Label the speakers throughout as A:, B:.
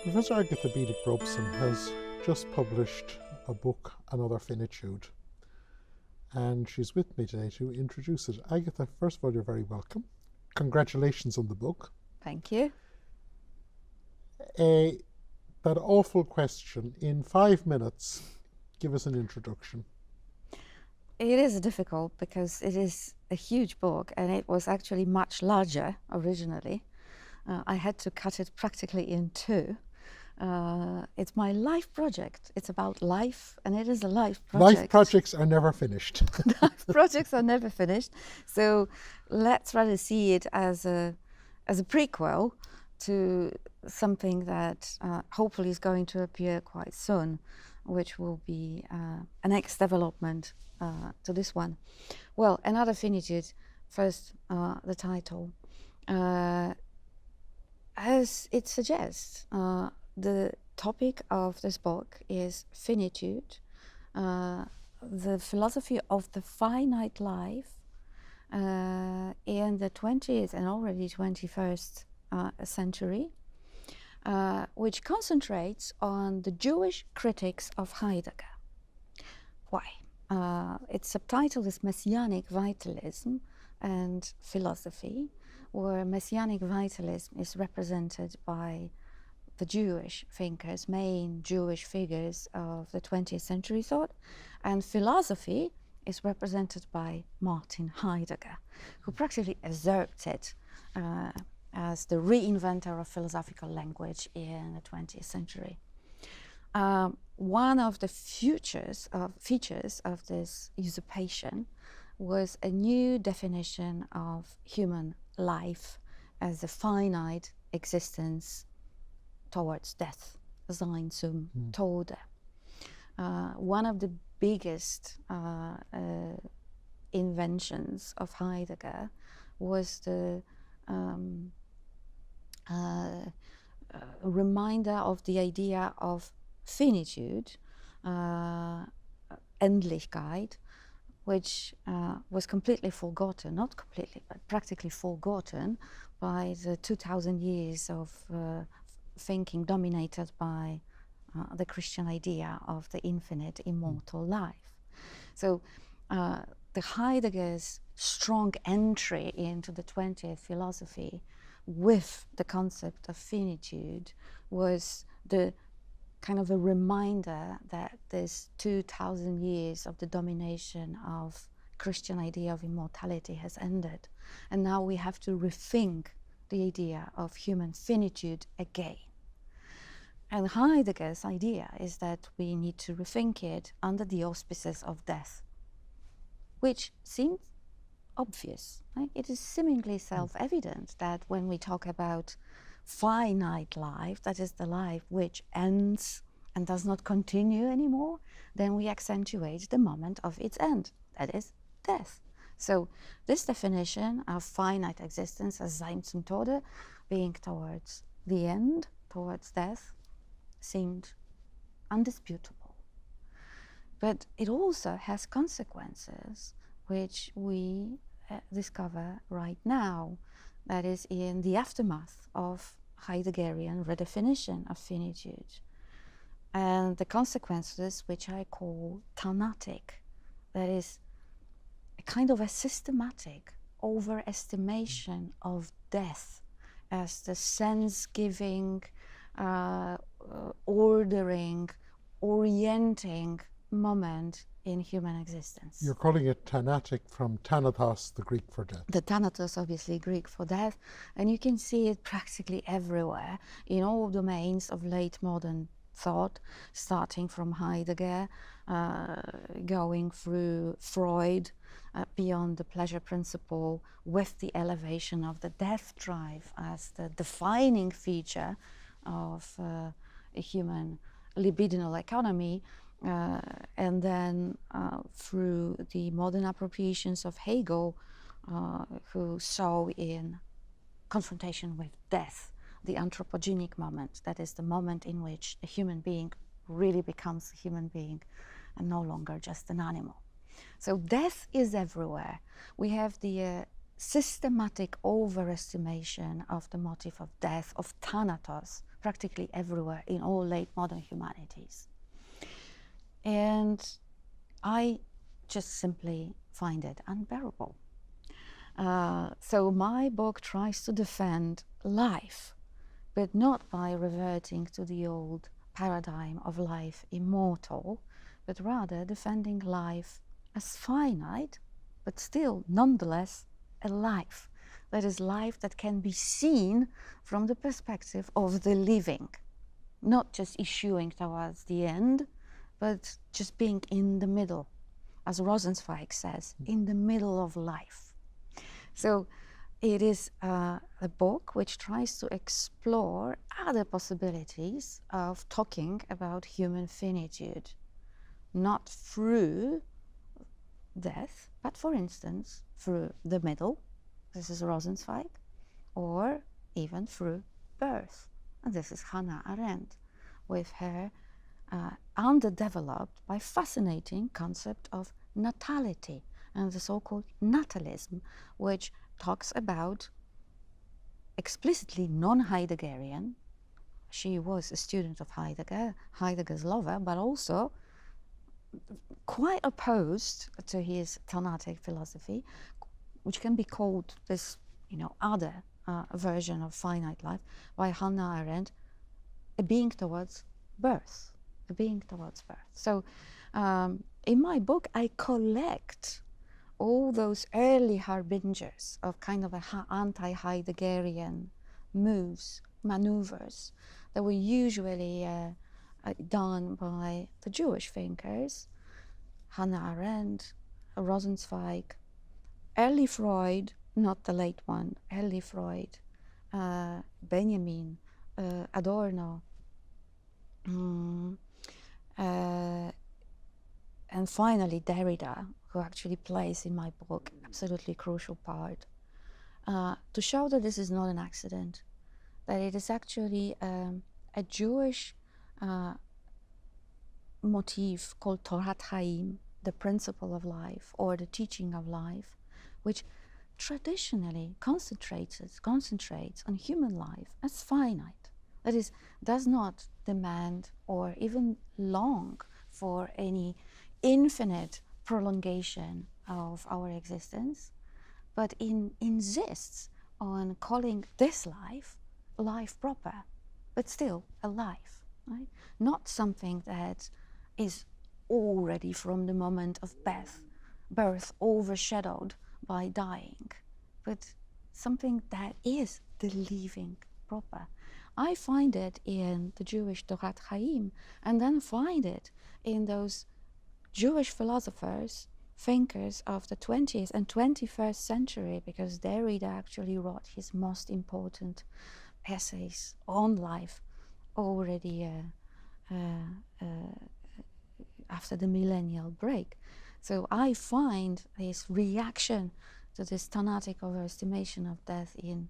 A: Professor Agata Bielik-Robson has just published a book, Another Finitude, and she's with me today to introduce it. Agata, first of all, you're very welcome. Congratulations on the book.
B: Thank you.
A: That awful question, in 5 minutes, give us an introduction.
B: It is difficult because it is a huge book and it was actually much larger originally. I had to cut it practically in two. It's my life project. It's about life, and it is a life project.
A: Life projects are never finished.
B: Life projects are never finished. So let's rather see it as a prequel to something that hopefully is going to appear quite soon, which will be a next development to this one. Well, Another Finitude, first the title. As it suggests, the topic of this book is finitude, the philosophy of the finite life in the 20th and already 21st century, which concentrates on the Jewish critics of Heidegger. Why? Its subtitle is Messianic Vitalism and Philosophy, where Messianic vitalism is represented by the Jewish thinkers, main Jewish figures of the 20th century thought, and philosophy is represented by Martin Heidegger, who practically usurped it as the reinventor of philosophical language in the 20th century. One of the features of this usurpation was a new definition of human life as a finite existence towards death, sein zum Tode. One of the biggest inventions of Heidegger was the reminder of the idea of finitude, Endlichkeit, which was completely forgotten, not completely, but practically forgotten by the 2000 years of thinking dominated by the Christian idea of the infinite, immortal life. So the Heidegger's strong entry into the 20th philosophy with the concept of finitude was the kind of a reminder that this 2000 years of the domination of Christian idea of immortality has ended. And now we have to rethink the idea of human finitude again. And Heidegger's idea is that we need to rethink it under the auspices of death, which seems obvious. Right? It is seemingly self-evident that when we talk about finite life, that is the life which ends and does not continue anymore, then we accentuate the moment of its end, that is death. So this definition of finite existence as sein zum Tode, being towards the end, towards death, seemed undisputable. But it also has consequences which we discover right now, that is in the aftermath of Heideggerian redefinition of finitude. And the consequences which I call thanatic, that is a kind of a systematic overestimation of death as the sense-giving, ordering, orienting moment in human existence.
A: You're calling it thanatic from thanatos, the Greek for death.
B: The thanatos, obviously Greek for death, and you can see it practically everywhere in all domains of late modern thought, starting from Heidegger, going through Freud, beyond the pleasure principle, with the elevation of the death drive as the defining feature of a human libidinal economy. And then through the modern appropriations of Hegel, who saw in confrontation with death the anthropogenic moment, that is the moment in which a human being really becomes a human being and no longer just an animal. So death is everywhere. We have the systematic overestimation of the motive of death, of thanatos, practically everywhere in all late modern humanities. And I just simply find it unbearable. So my book tries to defend life, but not by reverting to the old paradigm of life immortal, but rather defending life as finite, but still nonetheless a life. That is, life that can be seen from the perspective of the living, not just issuing towards the end, but just being in the middle, as Rosenzweig says, in the middle of life. So it is a book which tries to explore other possibilities of talking about human finitude, not through death, but for instance, through the middle, this is Rosenzweig, or even through birth, and this is Hannah Arendt, with her underdeveloped by fascinating concept of natality and the so-called natalism, which talks about explicitly non-Heideggerian. She was a student of Heidegger, Heidegger's lover, but also quite opposed to his Tanatic philosophy, which can be called this, other version of finite life by Hannah Arendt, a being towards birth, a being towards birth. So in my book, I collect all those early harbingers of kind of a anti-Heideggerian maneuvers that were usually done by the Jewish thinkers, Hannah Arendt, Rosenzweig, early Freud, not the late one, early Freud, Benjamin, Adorno, and finally Derrida, who actually plays in my book absolutely crucial part, to show that this is not an accident, that it is actually a Jewish motif called Torat Chaim, the principle of life or the teaching of life, which traditionally concentrates on human life as finite. That is, does not demand or even long for any infinite prolongation of our existence, but insists on calling this life life proper, but still a life, right? Not something that is already from the moment of birth overshadowed by dying, but something that is the living proper. I find it in the Jewish Torat Chaim, and then find it in those Jewish philosophers, thinkers of the 20th and 21st century, because Derrida actually wrote his most important essays on life already after the millennial break. So I find this reaction to this Tanatic overestimation of death in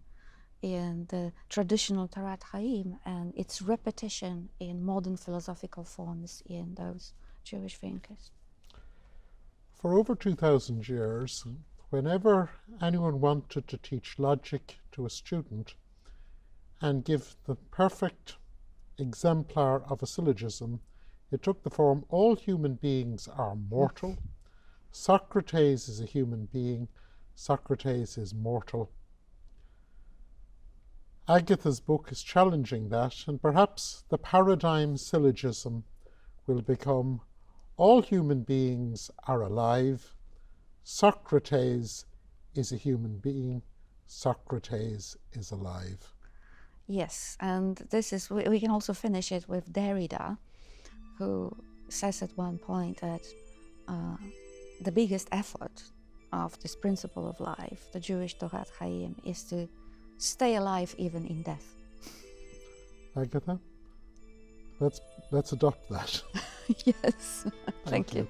B: the traditional Torat Chaim and its repetition in modern philosophical forms in those Jewish thinkers.
A: For over 2,000 years, whenever anyone wanted to teach logic to a student and give the perfect exemplar of a syllogism, it took the form, all human beings are mortal. Socrates is a human being. Socrates is mortal. Agatha's book is challenging that, and perhaps the paradigm syllogism will become, all human beings are alive. Socrates is a human being. Socrates is alive.
B: Yes, and this is, we can also finish it with Derrida, who says at one point that the biggest effort of this principle of life, the Jewish Torat Chaim, is to stay alive even in death.
A: Agatha, let's adopt that.
B: Yes, thank you.